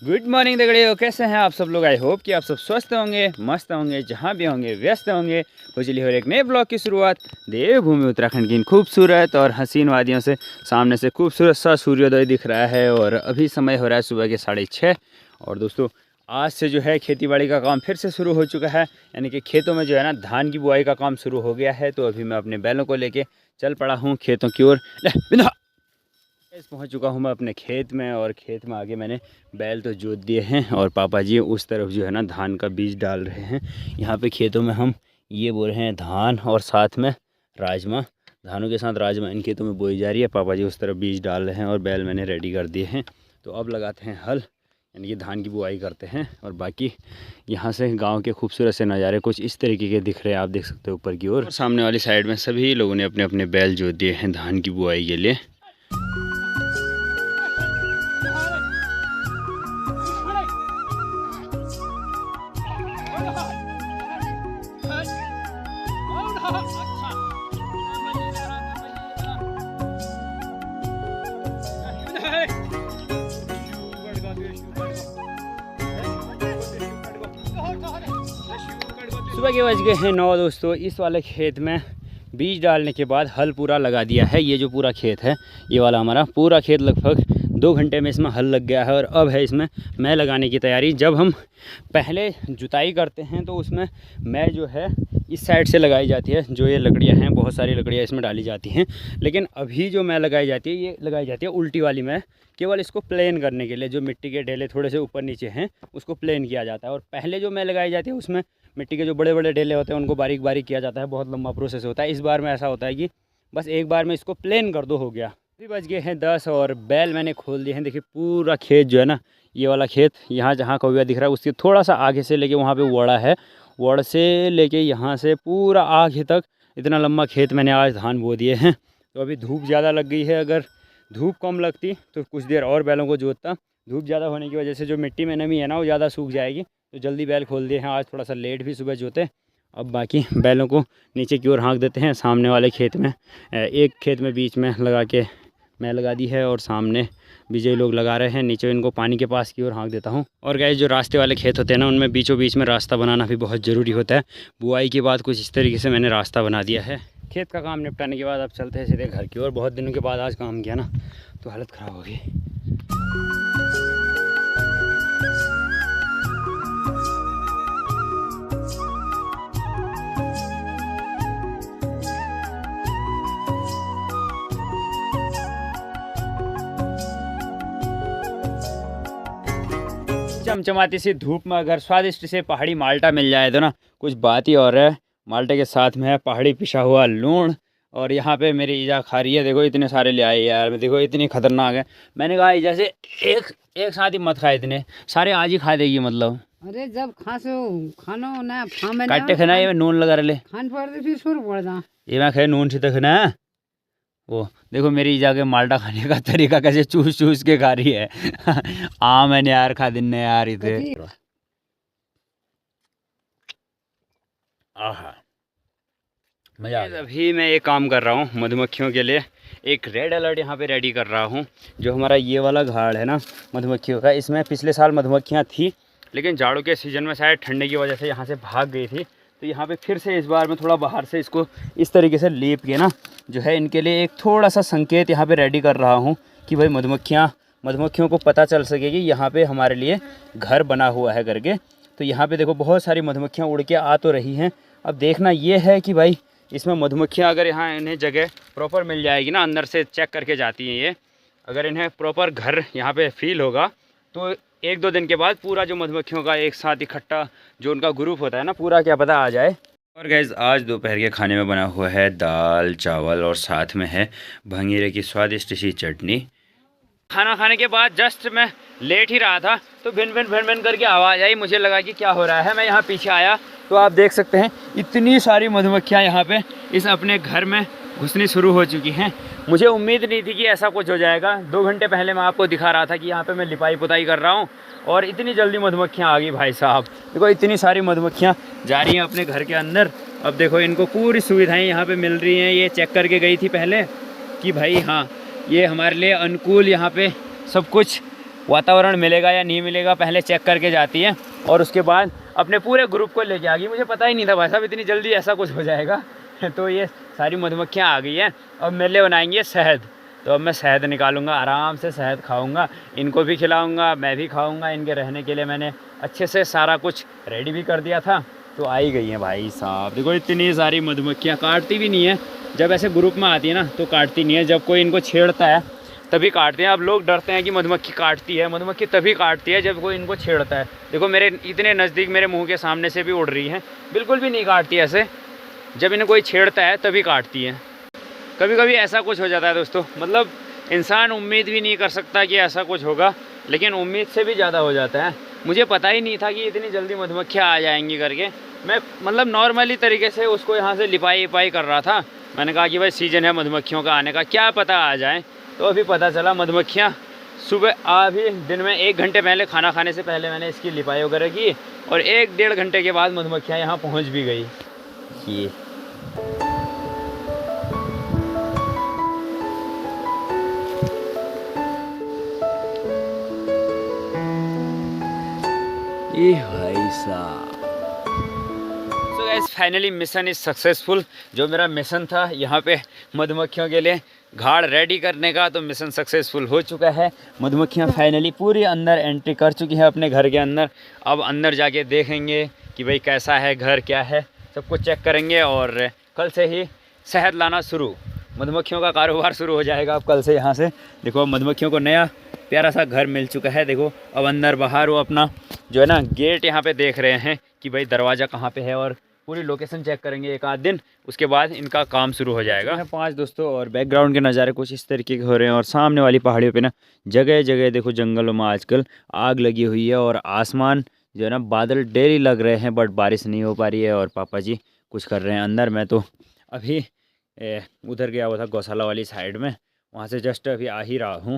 Good morning दगड़ियों, कैसे हैं आप सब लोग। आई होप कि आप सब स्वस्थ होंगे, मस्त होंगे, जहाँ भी होंगे व्यस्त होंगे। तो चलिए और एक नए ब्लॉग की शुरुआत देवभूमि उत्तराखंड की इन खूबसूरत और हसीन वादियों से। सामने से खूबसूरत सा सूर्योदय दिख रहा है और अभी समय हो रहा है सुबह के 6:30। और दोस्तों आज से जो है खेतीबाड़ी का काम फिर से शुरू हो चुका है, यानी कि खेतों में जो है ना धान की बुआई का काम शुरू हो गया है। तो अभी मैं अपने बैलों को लेके चल पड़ा हूँ खेतों की ओर। पहुंच चुका हूं मैं अपने खेत में और खेत में आगे मैंने बैल तो जोत दिए हैं और पापा जी उस तरफ जो है ना धान का बीज डाल रहे हैं। यहाँ पे खेतों में हम ये बो रहे हैं धान और साथ में राजमा। धानों के साथ राजमा इन खेतों में बोई जा रही है। पापा जी उस तरफ बीज डाल रहे हैं और बैल मैंने रेडी कर दिए हैं। तो अब लगाते हैं हल, यानी कि धान की बुआई करते हैं। और बाकी यहाँ से गाँव के खूबसूरत से नज़ारे कुछ इस तरीके के दिख रहे हैं, आप देख सकते हो ऊपर की ओर। सामने वाली साइड में सभी लोगों ने अपने अपने बैल जोत दिए हैं धान की बुआई के लिए। सुबह के बज गए हैं 9 दोस्तों। इस वाले खेत में बीज डालने के बाद हल पूरा लगा दिया है। ये जो पूरा खेत है, ये वाला हमारा पूरा खेत लगभग 2 घंटे में इसमें हल लग गया है। और अब है इसमें मैं लगाने की तैयारी। जब हम पहले जुताई करते हैं तो उसमें मैं जो है इस साइड से लगाई जाती है। जो ये लकड़ियाँ हैं, बहुत सारी लकड़ियाँ इसमें डाली जाती हैं। लेकिन अभी जो मैं लगाई जाती है, ये लगाई जाती है उल्टी वाली में, केवल इसको प्लेन करने के लिए। जो मिट्टी के ढेले थोड़े से ऊपर नीचे हैं उसको प्लेन किया जाता है। और पहले जो मैं लगाई जाती है उसमें मिट्टी के जो बड़े बड़े ढेले होते हैं उनको बारीक बारीक किया जाता है। बहुत लंबा प्रोसेस होता है। इस बार में ऐसा होता है कि बस एक बार में इसको प्लेन कर दो, हो गया। अभी बज गए हैं 10 और बैल मैंने खोल दिए हैं। देखिए पूरा खेत जो है ना, ये वाला खेत यहाँ जहाँ कौवा दिख रहा है उसके थोड़ा सा आगे से लेके वहाँ पे वड़ा है, वड़ से लेके यहाँ से पूरा आगे तक इतना लंबा खेत मैंने आज धान बो दिए हैं। तो अभी धूप ज़्यादा लग गई है। अगर धूप कम लगती तो कुछ देर और बैलों को जोतता। धूप ज़्यादा होने की वजह से जो मिट्टी में नमी है ना वो ज़्यादा सूख जाएगी। तो जल्दी बैल खोल दिए हैं। आज थोड़ा सा लेट भी सुबह जोते। अब बाकी बैलों को नीचे की ओर हाँक देते हैं। सामने वाले खेत में एक खेत में बीच में लगा के मैं लगा दी है और सामने विजय लोग लगा रहे हैं। नीचे इनको पानी के पास की ओर हाँक देता हूँ। और गाइस जो रास्ते वाले खेत होते हैं ना, उनमें बीचों बीच में रास्ता बनाना भी बहुत ज़रूरी होता है। बुआई के बाद कुछ इस तरीके से मैंने रास्ता बना दिया है। खेत का काम निपटाने के बाद अब चलते हैं सीधे घर की ओर। बहुत दिनों के बाद आज काम किया ना, तो हालत ख़राब हो गई। चमचमाती सी धूप में अगर स्वादिष्ट से पहाड़ी माल्टा मिल जाए तो ना कुछ बात ही और है। माल्टे के साथ में है पहाड़ी पिसा हुआ लूण। और यहाँ पे मेरी ईजा खा रही है। देखो इतने सारे ले आए यार, मैं देखो इतनी खतरनाक है। मैंने कहा ईजा से एक साथ ही मत खाए, इतने सारे आज ही खा देगी मतलब। अरे जब खानो ना काटे खाना ये नून लगा रहे खान पड़ते फिर सुर पड़ता ये मैं खाए नून से तो खाना है। वो देखो मेरी ईजा के माल्टा खाने का तरीका कैसे चूस चूस के खा रही है। मैंने यार खा दिन ने यार इतने आहा मजा। अभी मैं एक काम कर रहा हूँ मधुमक्खियों के लिए। एक रेड अलर्ट यहाँ पे रेडी कर रहा हूँ। जो हमारा ये वाला घाड़ है ना मधुमक्खियों का, इसमें पिछले साल मधुमक्खियाँ थी, लेकिन जाड़ों के सीज़न में शायद ठंडे की वजह से यहाँ से भाग गई थी। तो यहाँ पे फिर से इस बार में थोड़ा बाहर से इसको इस तरीके से लेप के ना जो है इनके लिए एक थोड़ा सा संकेत यहाँ पे रेडी कर रहा हूँ कि भाई मधुमक्खियों को पता चल सके कि यहाँ पे हमारे लिए घर बना हुआ है करके। तो यहाँ पे देखो बहुत सारी मधुमक्खियाँ उड़ के आ तो रही हैं। अब देखना ये है कि भाई इसमें मधुमक्खियाँ अगर यहाँ इन्हें जगह प्रॉपर मिल जाएगी ना, अंदर से चेक करके जाती हैं ये, अगर इन्हें प्रॉपर घर यहाँ पे फील होगा तो 1-2 दिन के बाद पूरा जो मधुमक्खियों का एक साथ इकट्ठा जो उनका ग्रुप होता है ना पूरा क्या पता आ जाए। और गाइस आज दोपहर के खाने में बना हुआ है दाल चावल और साथ में है भंगीरे की स्वादिष्ट सी चटनी। खाना खाने के बाद जस्ट मैं लेट ही रहा था तो भिन भिन करके आवाज़ आई। मुझे लगा कि क्या हो रहा है। मैं यहाँ पीछे आया तो आप देख सकते हैं इतनी सारी मधुमक्खियाँ यहाँ पे इस अपने घर में घुसनी शुरू हो चुकी हैं। मुझे उम्मीद नहीं थी कि ऐसा कुछ हो जाएगा। 2 घंटे पहले मैं आपको दिखा रहा था कि यहाँ पे मैं लिपाई पुताई कर रहा हूँ और इतनी जल्दी मधुमक्खियाँ आ गई भाई साहब। देखो इतनी सारी मधुमक्खियाँ जा रही हैं अपने घर के अंदर। अब देखो इनको पूरी सुविधाएं यहाँ पे मिल रही हैं। ये चेक करके गई थी पहले कि भाई हाँ ये हमारे लिए अनुकूल यहाँ पे सब कुछ वातावरण मिलेगा या नहीं मिलेगा पहले चेक करके जाती है, और उसके बाद अपने पूरे ग्रुप को लेके आ गई। मुझे पता ही नहीं था भाई साहब इतनी जल्दी ऐसा कुछ हो जाएगा। तो ये सारी मधुमक्खियाँ आ गई हैं। अब मेरे लिए बनाएंगी शहद, तो अब मैं शहद निकालूंगा, आराम से शहद खाऊंगा, इनको भी खिलाऊंगा, मैं भी खाऊंगा। इनके रहने के लिए मैंने अच्छे से सारा कुछ रेडी भी कर दिया था। तो आई गई हैं भाई साहब, देखो इतनी सारी मधुमक्खियाँ, काटती भी नहीं है। जब ऐसे ग्रुप में आती है ना तो काटती नहीं है, जब कोई इनको छेड़ता है तभी काटते हैं। अब लोग डरते हैं कि मधुमक्खी काटती है, मधुमक्खी तभी काटती है जब कोई इनको छेड़ता है। देखो मेरे इतने नज़दीक, मेरे मुंह के सामने से भी उड़ रही हैं, बिल्कुल भी नहीं काटती ऐसे। जब इन्हें कोई छेड़ता है तभी काटती हैं। कभी कभी ऐसा कुछ हो जाता है दोस्तों, मतलब इंसान उम्मीद भी नहीं कर सकता कि ऐसा कुछ होगा, लेकिन उम्मीद से भी ज़्यादा हो जाता है। मुझे पता ही नहीं था कि इतनी जल्दी मधुमक्खियाँ आ जाएंगी करके। मैं मतलब नॉर्मली तरीके से उसको यहाँ से लिपाई कर रहा था। मैंने कहा कि भाई सीज़न है मधुमक्खियों का आने का, क्या पता आ जाए। तो अभी पता चला मधुमक्खियाँ सुबह अभी दिन में 1 घंटे पहले, खाना खाने से पहले मैंने इसकी लिपाई वगैरह की, और 1-1.5 घंटे के बाद मधुमक्खियाँ यहाँ पहुँच भी गई। ये भाई साहब, so guys finally mission is successful. जो मेरा मिशन था यहाँ पे मधुमक्खियों के लिए घाड़ रेडी करने का, तो मिशन सक्सेसफुल हो चुका है। मधुमक्खियाँ फाइनली पूरी अंदर एंट्री कर चुकी हैं अपने घर के अंदर। अब अंदर जाके देखेंगे कि भाई कैसा है घर, क्या है, सब कुछ चेक करेंगे। और कल से ही शहद लाना शुरू, मधुमक्खियों का कारोबार शुरू हो जाएगा अब कल से यहाँ से। देखो मधुमक्खियों को नया प्यारा सा घर मिल चुका है। देखो अब अंदर बाहर वो अपना जो है ना गेट यहाँ पे देख रहे हैं कि भाई दरवाज़ा कहाँ पे है, और पूरी लोकेशन चेक करेंगे 1 आध दिन, उसके बाद इनका काम शुरू हो जाएगा। 5 दोस्तों, और बैकग्राउंड के नज़ारे कुछ इस तरीके के हो रहे हैं। और सामने वाली पहाड़ियों पे ना जगह जगह देखो जंगलों में आजकल आग लगी हुई है, और आसमान जो है ना बादल डेली लग रहे हैं, बट बारिश नहीं हो पा रही है। और पापा जी कुछ कर रहे हैं अंदर। मैं तो अभी उधर गया हुआ था गौशाला वाली साइड में, वहाँ से जस्ट अभी आ ही रहा हूँ।